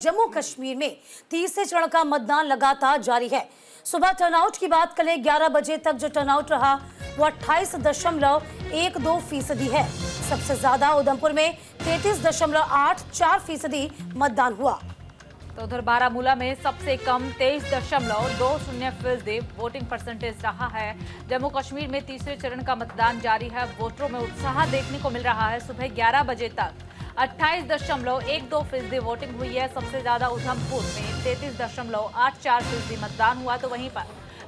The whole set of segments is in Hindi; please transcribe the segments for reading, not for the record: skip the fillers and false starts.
जम्मू कश्मीर में तीसरे चरण का मतदान लगातार जारी है। सुबह टर्नआउट की बात करें, 11 बजे तक जो टर्नआउट रहा वो 28.12% है। सबसे ज्यादा उधमपुर में 33.84% मतदान हुआ। तो उधर बारामूला में सबसे कम 23.20% वोटिंग परसेंटेज रहा है। जम्मू कश्मीर में तीसरे चरण का मतदान जारी है। वोटरों में उत्साह देखने को मिल रहा है। सुबह 11 बजे तक 28.12% वोटिंग हुई है। सबसे ज्यादा उधमपुर में 33.84% मतदान हुआ। तो वहीं पर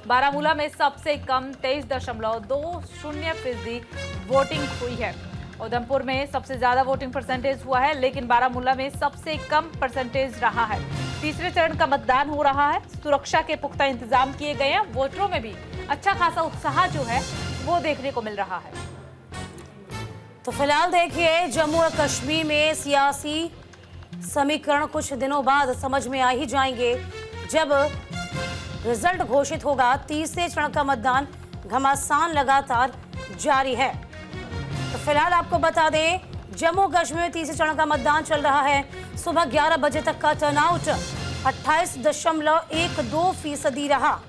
बारामूला में सबसे कम 23.20% वोटिंग हुई है। उधमपुर में सबसे ज्यादा वोटिंग परसेंटेज हुआ है, लेकिन बारामूला में सबसे कम परसेंटेज रहा है। तीसरे चरण का मतदान हो रहा है। सुरक्षा के पुख्ता इंतजाम किए गए हैं। वोटरों में भी अच्छा खासा उत्साह जो है वो देखने को मिल रहा है। तो फिलहाल देखिए, जम्मू और कश्मीर में सियासी समीकरण कुछ दिनों बाद समझ में आ ही जाएंगे जब रिजल्ट घोषित होगा। तीसरे चरण का मतदान घमासान लगातार जारी है। तो फिलहाल आपको बता दें, जम्मू कश्मीर में तीसरे चरण का मतदान चल रहा है। सुबह 11 बजे तक का टर्नआउट 28.12% रहा।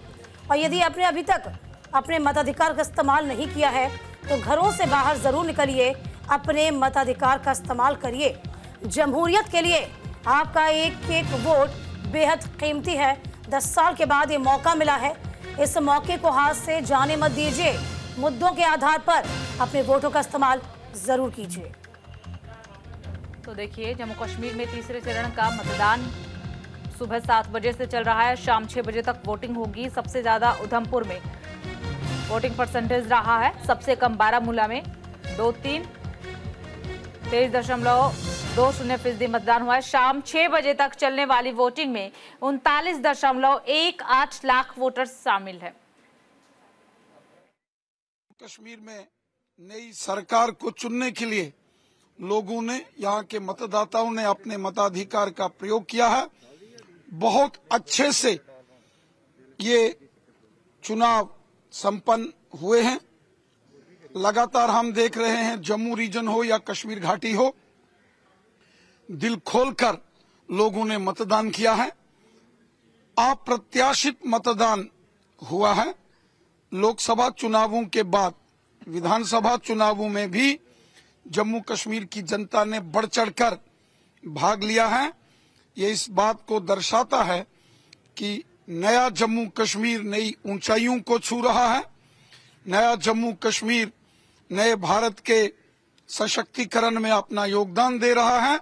और यदि आपने अभी तक अपने मताधिकार का इस्तेमाल नहीं किया है तो घरों से बाहर जरूर निकलिए, अपने मताधिकार का इस्तेमाल करिए। जमहूरियत के लिए आपका एक एक वोट बेहद कीमती है। 10 साल के बाद ये मौका मिला है। इस मौके को हाथ से जाने मत दीजिए। मुद्दों के आधार पर अपने वोटों का इस्तेमाल जरूर कीजिए। तो देखिए, जम्मू कश्मीर में तीसरे चरण का मतदान सुबह 7 बजे से चल रहा है। शाम 6 बजे तक वोटिंग होगी। सबसे ज्यादा उधमपुर में वोटिंग परसेंटेज रहा है। सबसे कम बारामूला में 23.20% मतदान हुआ है। शाम 6 बजे तक चलने वाली वोटिंग में 39.18 लाख वोटर्स शामिल है। कश्मीर में नई सरकार को चुनने के लिए लोगों ने, यहाँ के मतदाताओं ने अपने मताधिकार का प्रयोग किया है। बहुत अच्छे से ये चुनाव संपन्न हुए हैं। लगातार हम देख रहे हैं, जम्मू रीजन हो या कश्मीर घाटी हो, दिल खोलकर लोगों ने मतदान किया है। अप्रत्याशित मतदान हुआ है। लोकसभा चुनावों के बाद विधानसभा चुनावों में भी जम्मू कश्मीर की जनता ने बढ़ चढ़कर भाग लिया है। ये इस बात को दर्शाता है कि नया जम्मू कश्मीर नई ऊंचाइयों को छू रहा है। नया जम्मू कश्मीर नए भारत के सशक्तिकरण में अपना योगदान दे रहा है।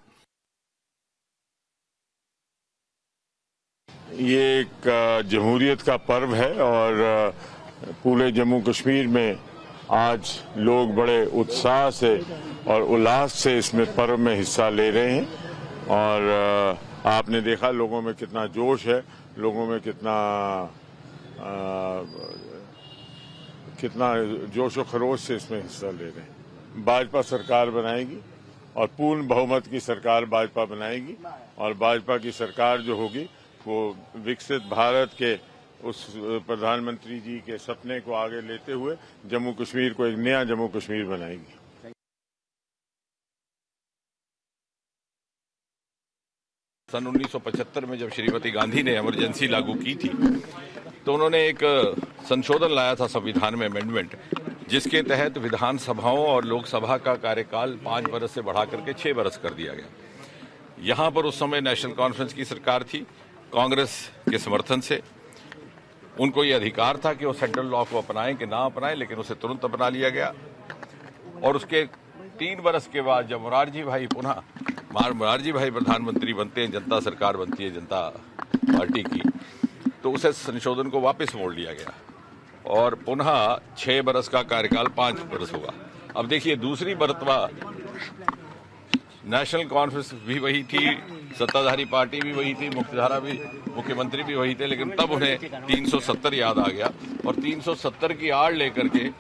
ये एक जमहूरियत का पर्व है और पूरे जम्मू कश्मीर में आज लोग बड़े उत्साह से और उल्लास से इसमें पर्व में हिस्सा ले रहे हैं। और आपने देखा लोगों में कितना जोश है, लोगों में कितना जोश और खरोश से इसमें हिस्सा ले रहे हैं। भाजपा सरकार बनाएगी और पूर्ण बहुमत की सरकार भाजपा बनाएगी। और भाजपा की सरकार जो होगी वो विकसित भारत के उस प्रधानमंत्री जी के सपने को आगे लेते हुए जम्मू कश्मीर को एक नया जम्मू कश्मीर बनाएगी। सन 1975 में जब श्रीमती गांधी ने इमरजेंसी लागू की थी तो उन्होंने एक संशोधन लाया था संविधान में, अमेंडमेंट, जिसके तहत विधानसभाओं और लोकसभा का कार्यकाल 5 बरस से बढ़ा करके 6 बरस कर दिया गया। यहां पर उस समय नेशनल कॉन्फ्रेंस की सरकार थी। कांग्रेस के समर्थन से उनको ये अधिकार था कि वो सेंट्रल लॉ को अपनाएं कि ना अपनाएं, लेकिन उसे तुरंत अपना लिया गया। और उसके 3 बरस के बाद जब मोरारजी भाई प्रधानमंत्री बनते हैं, जनता सरकार बनती है जनता पार्टी की, तो उसे संशोधन को वापस मोड़ लिया गया और पुनः 6 बरस का कार्यकाल 5 बरस होगा। अब देखिए, दूसरी मर्तबा नेशनल कॉन्फ्रेंस भी वही थी, सत्ताधारी पार्टी भी वही थी, मुख्यधारा भी, मुख्यमंत्री भी वही थे, लेकिन तब उन्हें 370 याद आ गया और 370 की आड़ लेकर के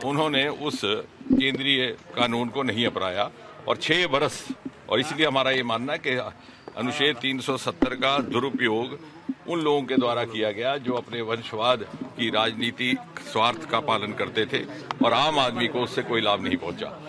उन्होंने उस केंद्रीय कानून को नहीं अपनाया और 6 बरस। और इसलिए हमारा ये मानना है कि अनुच्छेद 370 का दुरुपयोग उन लोगों के द्वारा किया गया जो अपने वंशवाद की राजनीति स्वार्थ का पालन करते थे और आम आदमी को उससे कोई लाभ नहीं पहुंचा।